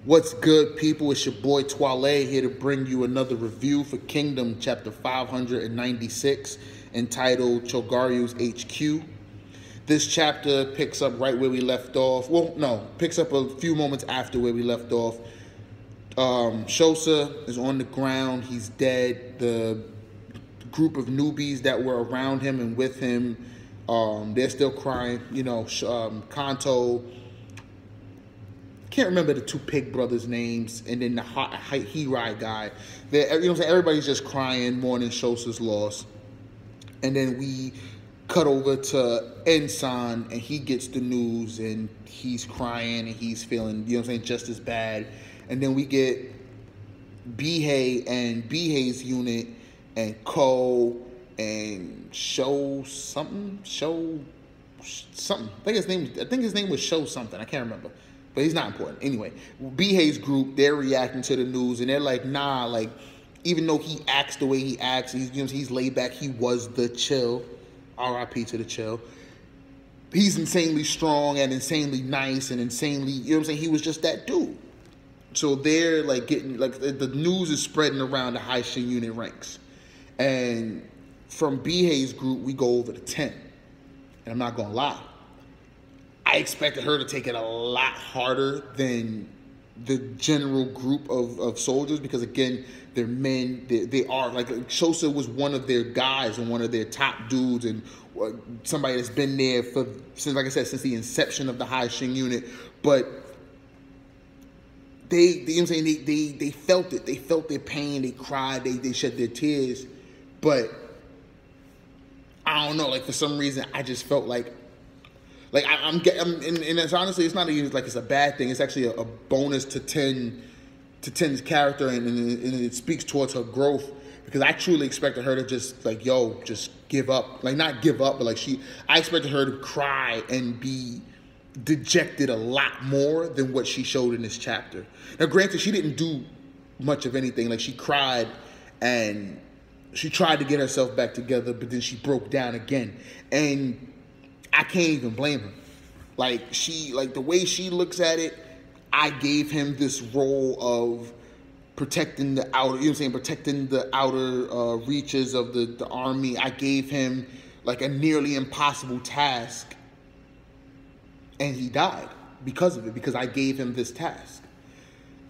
What's good, people? It's your boy Toile here to bring you another review for Kingdom chapter 596 entitled Ga Ryou's HQ. This chapter picks up right where we left off. Well, no, picks up a few moments after where we left off. SHOUSA is on the ground. He's dead. The group of newbies that were around him and with him, they're still crying. You know, Kanto, can't remember the two pig brothers' names, and then the Hirai guy. You know what I'm saying? Everybody's just crying, mourning SHOUSA's loss. And then we cut over to Ensan, and he gets the news, and he's crying, and he's feeling, you know what I'm saying, just as bad. And then we get Bihei and Bihei's unit, and Ko, and something. I think his name was Show something. I can't remember. But he's not important. Anyway, Bihei's group, they're reacting to the news, and they're like, nah, like, even though he acts the way he acts, he's laid back, he was the chill. R.I.P. to the chill. He's insanely strong and insanely nice and insanely, you know what I'm saying? He was just that dude. So they're like getting, like, the news is spreading around the high Shin unit ranks. And from Bihei's group, we go over to 10. And I'm not going to lie, I expected her to take it a lot harder than the general group of soldiers because, again, they're men. They are, like, SHOUSA was one of their guys and one of their top dudes and somebody that's been there since, like I said, since the inception of the high Shin unit. But they, you know what I'm saying, they felt it. They felt their pain. They cried. They shed their tears. But I don't know, like, for some reason, I just felt like and it's honestly, it's not even like it's a bad thing. It's actually a bonus to 10's character, and it speaks towards her growth, because I truly expected her to just, like, just give up. Like, not give up, but like I expected her to cry and be dejected a lot more than what she showed in this chapter. Now, granted, she didn't do much of anything. Like, she cried and she tried to get herself back together, but then she broke down again. And I can't even blame her. Like, the way she looks at it, I gave him this role of protecting the outer, you know what I'm saying, protecting the outer reaches of the army. I gave him, like, a nearly impossible task, and he died because of it, because I gave him this task.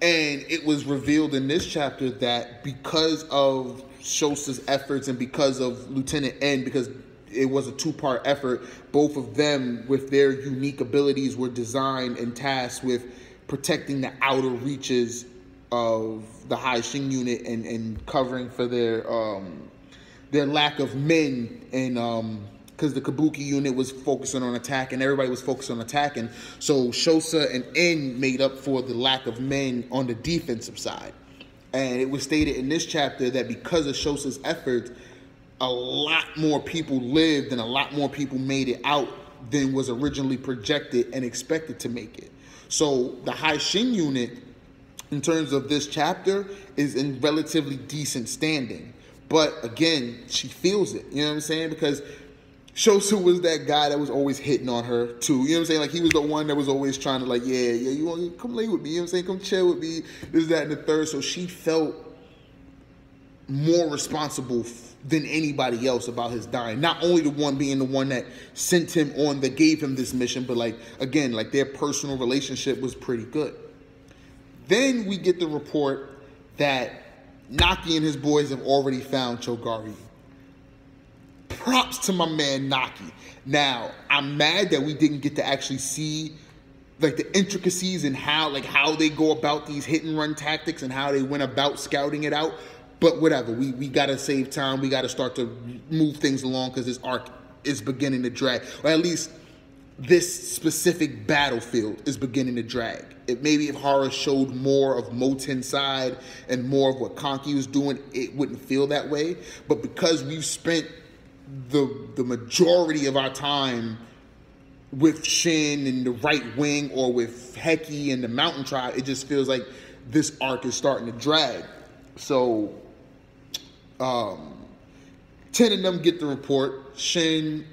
And it was revealed in this chapter that because of SHOUSA's efforts and because of Lieutenant N, because it was a two-part effort, both of them, with their unique abilities, were designed and tasked with protecting the outer reaches of the high Shin unit and covering for their lack of men, and because the Kabuki unit was focusing on attack and everybody was focused on attacking, so SHOUSA and N made up for the lack of men on the defensive side. And it was stated in this chapter that because of SHOUSA's efforts, a lot more people lived and a lot more people made it out than was originally projected and expected to make it. So the high Shin unit, in terms of this chapter, is in relatively decent standing. But again, she feels it, you know what I'm saying? Because SHOUSA was that guy that was always hitting on her too, you know what I'm saying? Like, he was the one that was always trying to, like, yeah, you want to come lay with me, you know what I'm saying? Come chill with me, this, that, and the third. So she felt more responsible than anybody else about his dying. Not only the one being the one that sent him on, that gave him this mission, but, like, again, like, their personal relationship was pretty good. Then we get the report that Naki and his boys have already found Ga Ryou. Props to my man Naki. Now, I'm mad that we didn't get to actually see, like, the intricacies and how they go about these hit and run tactics and how they went about scouting it out. But whatever, we got to save time. We got to start to move things along because this arc is beginning to drag. Or at least this specific battlefield is beginning to drag. Maybe if Hara showed more of Moten's side and more of what Kanki was doing, it wouldn't feel that way. But because we've spent the majority of our time with Shin and the right wing, or with Heki and the Mountain Tribe, it just feels like this arc is starting to drag. So 10 of them get the report. Shin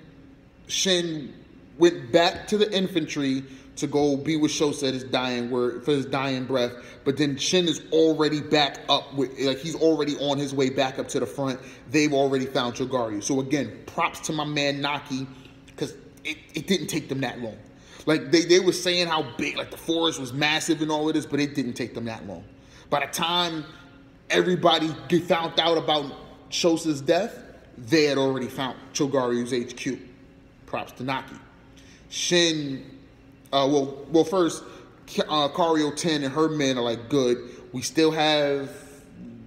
went back to the infantry to go be with SHOUSA at his dying word, for his dying breath. But then Shin is already back up with, like, he's already on his way back up to the front. They've already found Ga Ryou. So again, props to my man Naki, because it didn't take them that long. Like, they were saying how big, like, the forest was massive and all of this, but it didn't take them that long. By the time everybody found out about SHOUSA's death, they had already found Ga Ryou's HQ. Props to Naki. Shin, well, first, Kario 10 and her men are like good. We still have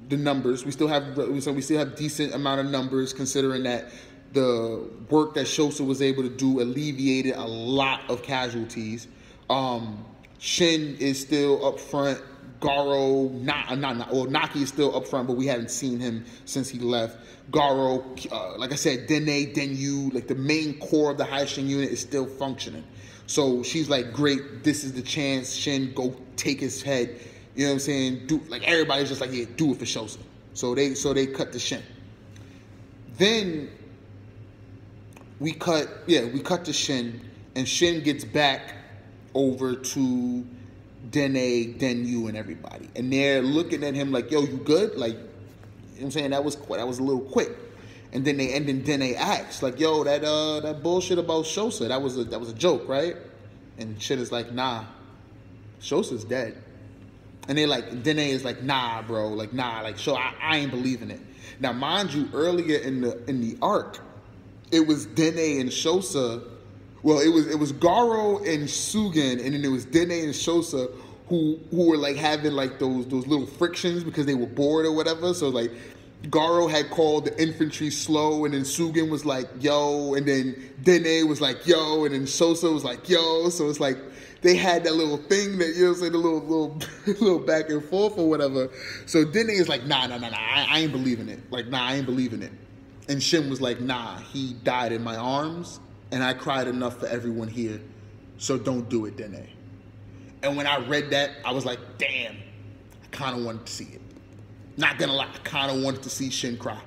the numbers. We still have decent amount of numbers, considering that the work that SHOUSA was able to do alleviated a lot of casualties. Shin is still up front. Garo, Naki is still up front, but we haven't seen him since he left. Garo, like I said, Denyu, like the main core of the Haishin unit is still functioning. So she's like, great, this is the chance. Shin, go take his head. You know what I'm saying? Like everybody's just like, yeah, do it for SHOUSA. So they cut to Shin. Then we cut to Shin, and Shin gets back over to Denyu and everybody, and they're looking at him like, yo, you good? Like, you know what I'm saying? That was a little quick. And then Dene asks, like, yo, that bullshit about SHOUSA, that was a joke, right? And Shin is like, nah, SHOUSA's dead. And they like, Dene is like, nah, bro, like, nah, like, I ain't believing it. Now, mind you, earlier in the arc, it was Dene and SHOUSA. Well, it was Garo and Sugen, and then it was Dene and SHOUSA who were like having like those little frictions because they were bored or whatever. So like Garo had called the infantry slow, and then Sugen was like, yo, and then Dene was like, yo, and then SHOUSA was like, yo. So it's like they had that little thing that, you know what I'm saying, the little back and forth or whatever. So Dene is like, nah, I ain't believing it. Like, nah, I ain't believing it. And Shin was like, nah, he died in my arms, and I cried enough for everyone here, so don't do it, Dene. And when I read that, I was like, damn, I kind of wanted to see it. Not gonna lie, I kind of wanted to see Shin cry.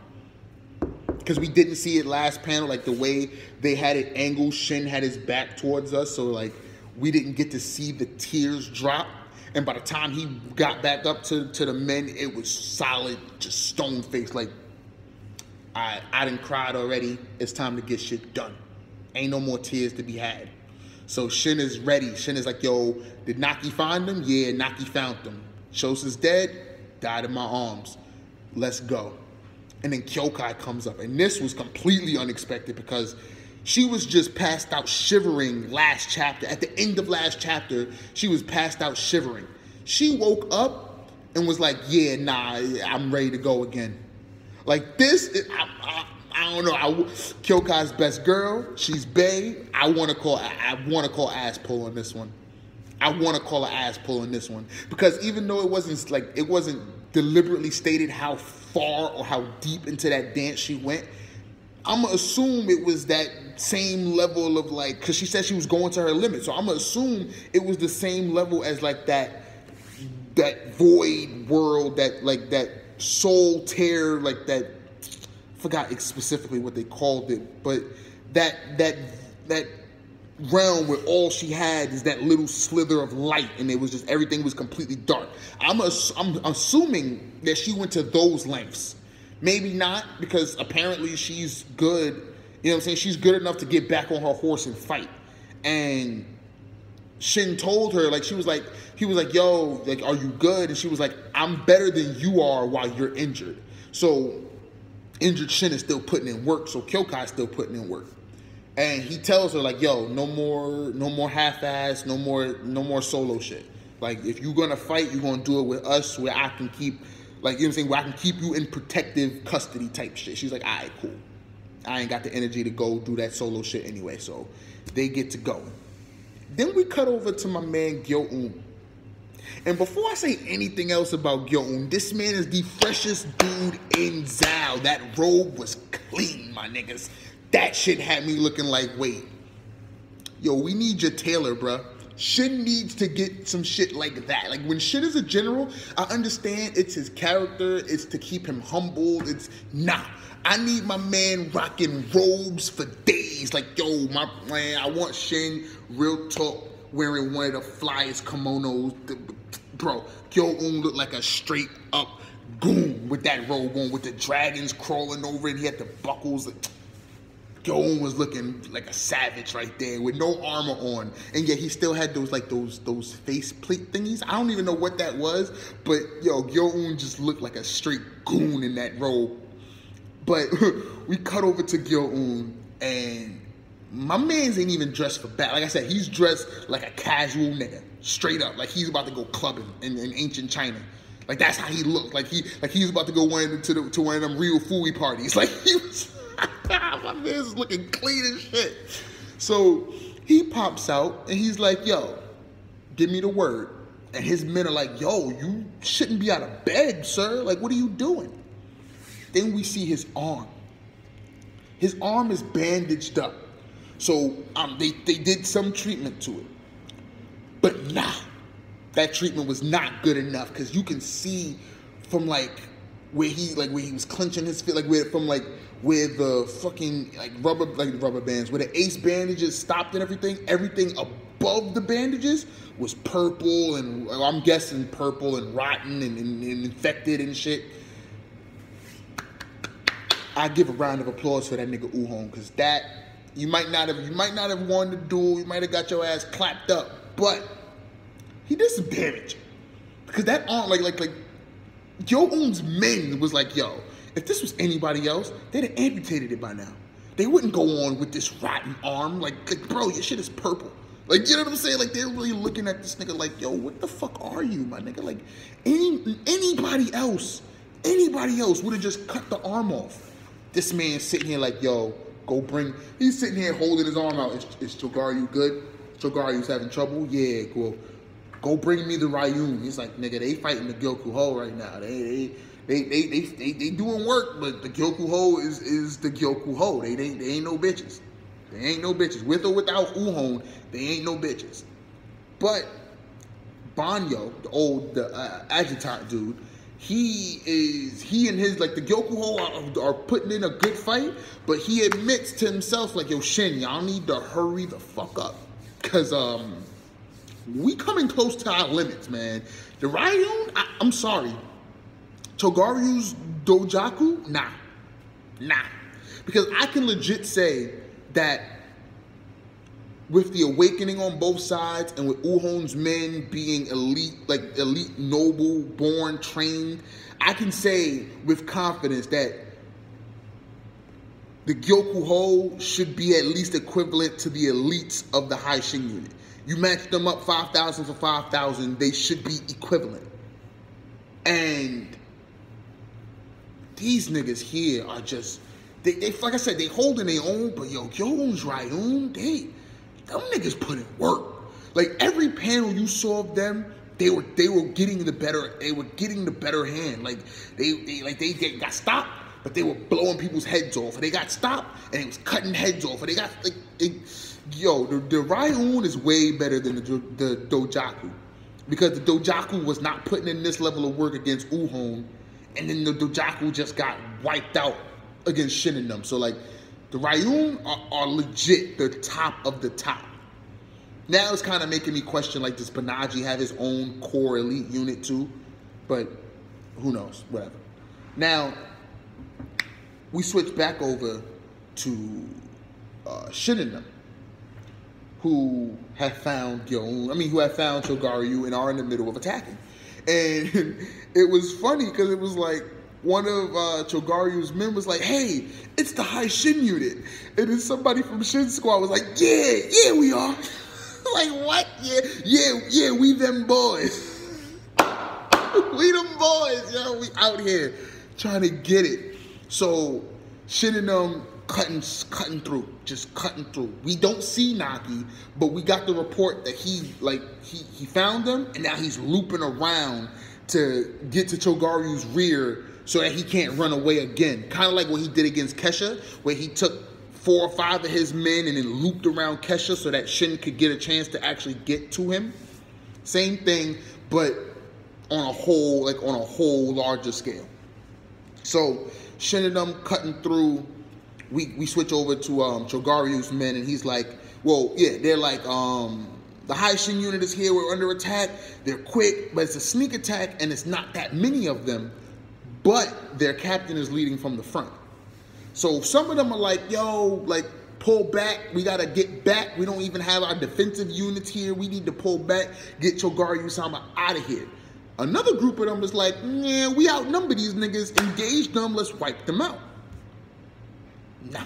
Because we didn't see it last panel, like the way they had it angled, Shin had his back towards us, so like we didn't get to see the tears drop. And by the time he got back up to the men, it was solid, just stone faced, like, I done cried already, it's time to get shit done. Ain't no more tears to be had. So Shin is ready. Shin is like, yo, did Naki find him? Yeah, Naki found him. SHOUSA's dead, died in my arms. Let's go. And then Kyou Kai comes up. And this was completely unexpected because she was just passed out shivering last chapter. At the end of last chapter, she was passed out shivering. She woke up and was like, yeah, nah, I'm ready to go again. Like this, I don't know. Kyou Kai's best girl. She's bae. I want to call ass pull on this one. I want to call her ass pull on this one because even though it wasn't deliberately stated how far or how deep into that dance she went, I'm gonna assume it was that same level of like, because she said she was going to her limit. So I'm gonna assume it was the same level as like that void world, that soul tear, like that. Forgot specifically what they called it, but that realm where all she had is that little slither of light, and it was just everything was completely dark. I'm assuming that she went to those lengths. Maybe not, because apparently she's good. You know what I'm saying? She's good enough to get back on her horse and fight. And Shin told her, like, he was like, yo, like, are you good? And she was like, I'm better than you are while you're injured. So injured Shin is still putting in work, so Kyou Kai is still putting in work. And he tells her, like, yo, no more half-ass, no more solo shit. Like, if you're gonna fight, you're gonna do it with us where I can keep, like, you know what I'm saying, where I can keep you in protective custody type shit. She's like, all right, cool. I ain't got the energy to go do that solo shit anyway, so they get to go. Then we cut over to my man Gyo-eun. And before I say anything else about Gyo-eun, this man is the freshest dude in Zao. That robe was clean, my niggas. That shit had me looking like, wait, yo, we need your tailor, bruh. Shin needs to get some shit like that. Like, when Shin is a general, I understand it's his character, it's to keep him humbled, it's, nah. I need my man rocking robes for days. Like, yo, my man, I want Shin, real talk, wearing one of the flyest kimonos. Bro, Gyo-un looked like a straight up goon with that robe on, with the dragons crawling over it. He had the buckles. Gyo-un was looking like a savage right there with no armor on, and yet he still had those those face plate thingies. I don't even know what that was, but yo, Gyo-un just looked like a straight goon in that robe. But we cut over to Gyo-un, and my man's ain't even dressed for battle. Like I said, he's dressed like a casual nigga, straight up, like he's about to go clubbing in ancient China. Like that's how he looked. Like he's about to go to one of them real fooey parties. Like he was. My man's looking clean as shit. So he pops out and he's like, yo, give me the word. And his men are like, yo, you shouldn't be out of bed, sir. Like, what are you doing? Then we see his arm. His arm is bandaged up. So they did some treatment to it. But nah, that treatment was not good enough, because you can see from where he was clenching his feet, where the fucking rubber bands, where the ace bandages stopped and everything above the bandages was purple, and I'm guessing purple and rotten and infected and shit. I give a round of applause for that nigga Uhong, because that you might not have won the duel, you might have got your ass clapped up, but he did some damage, because that arm like Gyo-un's men was like, yo, if this was anybody else, they'd have amputated it by now. They wouldn't go on with this rotten arm. Like bro, your shit is purple. Like, you know what I'm saying? Like, they're really looking at this nigga like, yo, what the fuck are you, my nigga? Like, anybody else would have just cut the arm off. This man's sitting here like, yo, he's sitting here holding his arm out. Is Ga Ryou good? Ga Ryou's having trouble? Yeah, cool. Go bring me the Ryou. He's like, nigga, they fighting the Gaku Ei right now. They doing work, but the Gaku Ei is the Gaku Ei. They ain't no bitches. They ain't no bitches. With or without Uhong, they ain't no bitches. But Banyo, the adjutant dude, he and his, like, the Gaku Ei are putting in a good fight, but he admits to himself, like, yo, Shin, y'all need to hurry the fuck up. Because, we coming close to our limits, man. The Ryou, I'm sorry. Chogaryu's dojaku? Nah. Because I can legit say that with the awakening on both sides, and with Uhong's men being elite, noble, born, trained, I can say with confidence that the Gaku Ei should be at least equivalent to the elites of the High Shin unit. You match them up 5,000 for 5,000, they should be equivalent. And these niggas here are just, they like I said, they holding their own, but yo, Gyo-un's Ryou, them niggas put in work. Like, every panel you saw of them, they were getting the better hand. Like, they got stopped, but they were blowing people's heads off. Or they got stopped, and it was cutting heads off. Or they got, yo, the Ryou is way better than the dojaku. Because the dojaku was not putting in this level of work against Uhong, and then the dojaku just got wiped out against Shin and them. So, like, the Ryou are legit the top of the top. Now it's kind of making me question, like, does Banaji have his own core elite unit too? But who knows, whatever. Now, we switch back over to Shin and them, who have found who have found Ga Ryou and are in the middle of attacking. And it was funny because it was like, one of Ga Ryou's men was like, hey, it's the High Shin unit. And then somebody from Shin Squad was like, yeah, we are. Like, what? Yeah, we them boys. We them boys, yo. We out here trying to get it. So Shin and them cutting through. We don't see Naki, but we got the report that he found them, and now he's looping around to get to Ga Ryou's rear so that he can't run away again. Kind of like what he did against Kesha, where he took 4 or 5 of his men and then looped around Kesha so that Shin could get a chance to actually get to him. Same thing, but on a whole larger scale. So Shin and them cutting through. We switch over to Ga Ryou's men, and he's like, well, yeah, they're like, The High Shin unit is here. We're under attack. They're quick, but it's a sneak attack, and it's not that many of them. But their captain is leading from the front. So some of them are like, yo, like, pull back. We got to get back. We don't even have our defensive units here. We need to pull back. Get Ga Ryou out of here. Another group of them is like, yeah, we outnumber these niggas. Engage them. Let's wipe them out. Nah.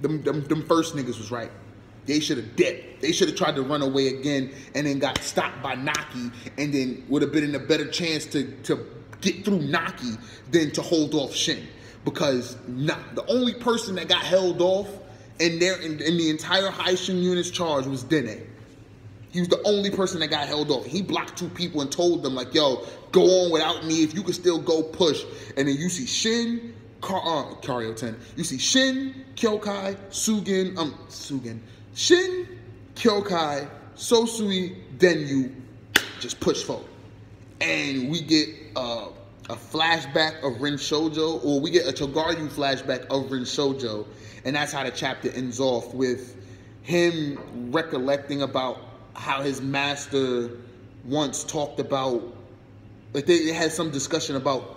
Them first niggas was right. They should have dipped. They should have tried to run away again and then got stopped by Naki and then would have been in a better chance to get through Naki than to hold off Shin. Because the only person that got held off in the entire High Shin unit's charge was Dene. He was the only person that got held off. He blocked 2 people and told them, like, yo, go on without me. If you can still go, push. And then you see Shin, Kario 10. You see Shin, Kyou Kai, Shin, Kyou Kai, Sosui, Denyu just push forward. And we get a flashback of Rin Shoujo, or we get a Ga Ryou flashback of Rin Shoujo, and that's how the chapter ends off, with him recollecting about how his master once talked about, like they had some discussion about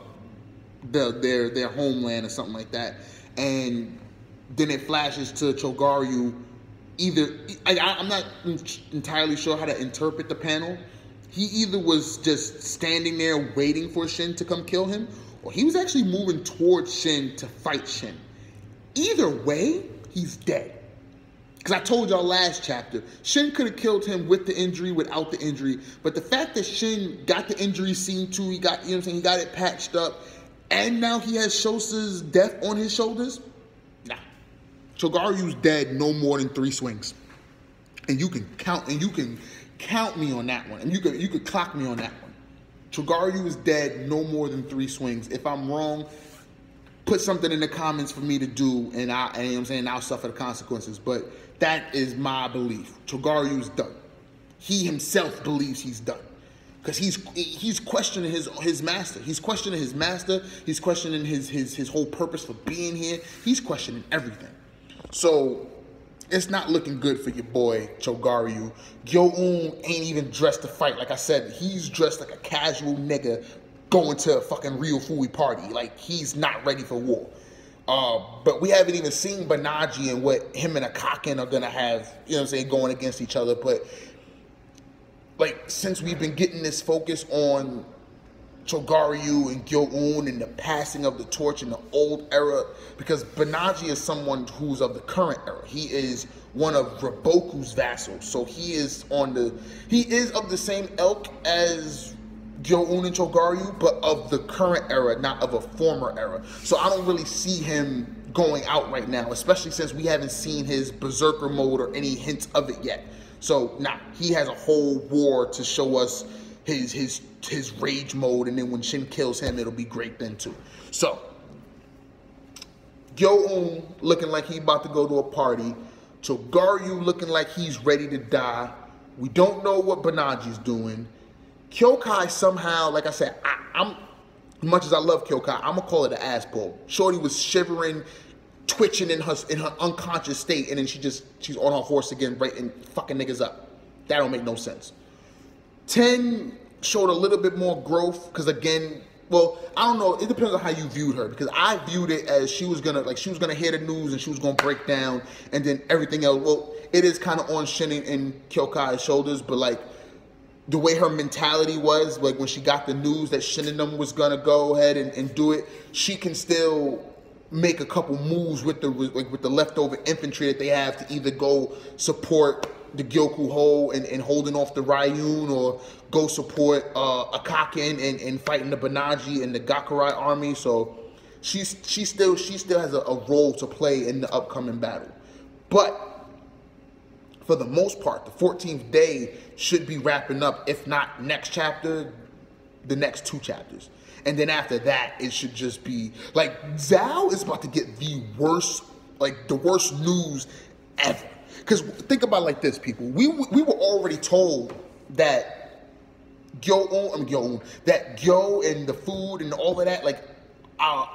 their homeland or something like that, and then it flashes to Ga Ryou. I'm not entirely sure how to interpret the panel. He either was just standing there waiting for Shin to come kill him, or he was actually moving towards Shin to fight Shin. Either way, he's dead. Because I told y'all last chapter, Shin could have killed him with the injury, without the injury. But the fact that Shin got the injury seen to, he got, he got it patched up, and now he has SHOUSA's death on his shoulders, nah. Ga Ryou's dead no more than 3 swings. And you can count me on that one. And you could clock me on that one. Ga Ryou is dead no more than 3 swings. If I'm wrong, put something in the comments for me to do, and I'll suffer the consequences. But that is my belief. Ga Ryou's done. He himself believes he's done. Because he's questioning his master. He's questioning his master. He's questioning his whole purpose for being here. He's questioning everything. So it's not looking good for your boy, Ga Ryou. Gyo-un ain't even dressed to fight. Like I said, he's dressed like a casual nigga going to a fucking Ryufui party. Like, he's not ready for war. But we haven't even seen Banaji and what him and Akaken are gonna have, going against each other. But, like, since we've been getting this focus on Ga Ryou and Gyo-un and the passing of the torch in the old era, because Banaji is someone who's of the current era. He is one of Raboku's vassals, so he is of the same ilk as Gyo-un and Ga Ryou, but of the current era, not of a former era. So I don't really see him going out right now, especially since we haven't seen his berserker mode or any hints of it yet. So he has a whole war to show us his rage mode, and then when Shin kills him, it'll be great then too. So Gyo-un looking like he about to go to a party. Ga Ryou looking like he's ready to die. We don't know what Banaji's doing. Kyou Kai somehow, like I said, I'm much as I love Kyou Kai, I'm gonna call it an ass pull. Shorty was shivering, twitching in her unconscious state, and then she's on her horse again, right, and fucking niggas up. That don't make no sense. 10 showed a little bit more growth, because again, well, I don't know, it depends on how you viewed her, because I viewed it as she was gonna hear the news and she was gonna break down, and then everything else, well, it is kind of on Shin and Kyou Kai's shoulders, but like, the way her mentality was, like when she got the news that Shin and them was gonna go ahead and do it, she can still make a couple moves with the leftover infantry that they have to either go support the Gyoku Ho and holding off the Ryun, or go support Akaken and fighting the Banaji and the Gakurai army. So she still has a role to play in the upcoming battle. But for the most part, the 14th day should be wrapping up, if not next chapter, the next 2 chapters. And then after that, it should just be, like, Zhao is about to get the worst news ever. Because think about it like this, people. We were already told that Gyo and the food and all of that, like,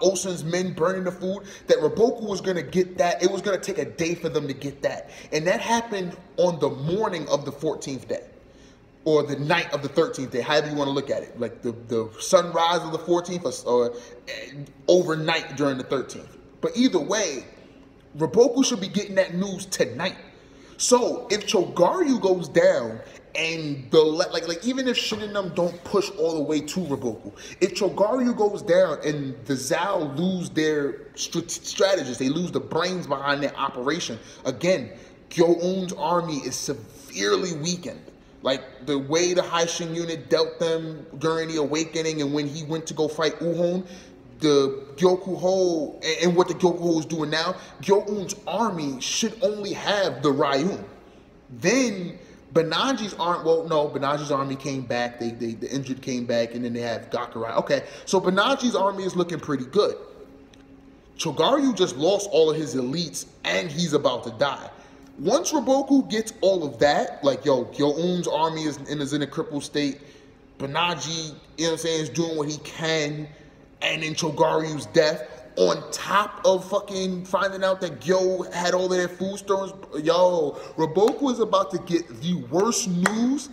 Osun's men burning the food, that Roboku was going to get that. It was going to take a day for them to get that. And that happened on the morning of the 14th day. Or the night of the 13th day, however you want to look at it. Like the sunrise of the 14th or overnight during the 13th. But either way, Roboku should be getting that news tonight. So if Ga Ryou goes down and even if Shin and them don't push all the way to Roboku, if Ga Ryou goes down and the Zao lose their strategists, they lose the brains behind their operation, again, Gyo-un's army is severely weakened. Like the way the Haishin unit dealt them during the awakening and when he went to go fight Uhon, the Gyokuho and what the Gyokuho is doing now, Gyo-un's army should only have the Ryun. Then Banaji's army, Banaji's army came back, the injured came back, and then they have Gaku Ei. Okay, so Banaji's army is looking pretty good. Ga Ryou just lost all of his elites and he's about to die. Once Roboku gets all of that, like, Gyo-un's army is in a crippled state, Banaji, you know what I'm saying, is doing what he can, and then Ga Ryou's death, on top of fucking finding out that Gyo had all of their food stores, Roboku is about to get the worst news,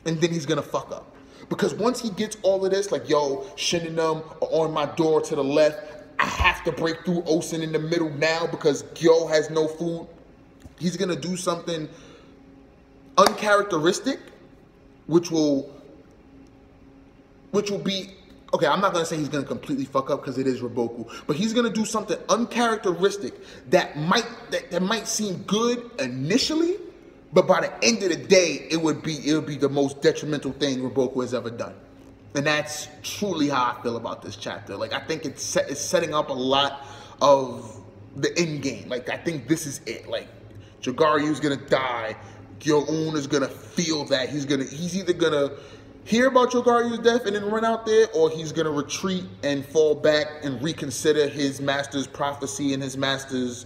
and then he's gonna fuck up. Because once he gets all of this, like, Shin and them are on my door to the left, I have to break through Osun in the middle now because Gyo has no food. He's gonna do something uncharacteristic, which will be, okay, I'm not gonna say he's gonna completely fuck up because it is Roboku, but he's gonna do something uncharacteristic that might seem good initially, but by the end of the day, it would be the most detrimental thing Roboku has ever done. And that's truly how I feel about this chapter. Like, I think it's setting up a lot of the end game. Like, I think this is it. Like, Ga Ryou's gonna die. Gyo-un is gonna feel that. He's either gonna hear about Ga Ryou's death and then run out there, or he's gonna retreat and fall back and reconsider his master's prophecy and his master's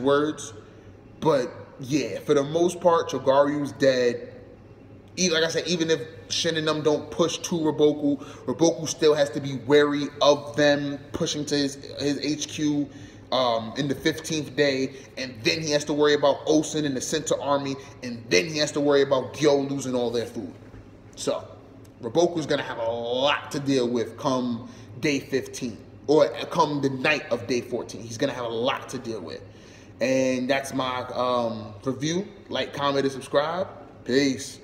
words. But yeah, for the most part, Ga Ryou's dead. Like I said, even if Shin and them don't push to Roboku still has to be wary of them pushing to his HQ in the 15th day, and then he has to worry about Osun and the Center Army, and then he has to worry about Gyo losing all their food. So, Roboku's gonna have a lot to deal with come day 15, or come the night of day 14. He's gonna have a lot to deal with. And that's my review. Like, comment, and subscribe. Peace.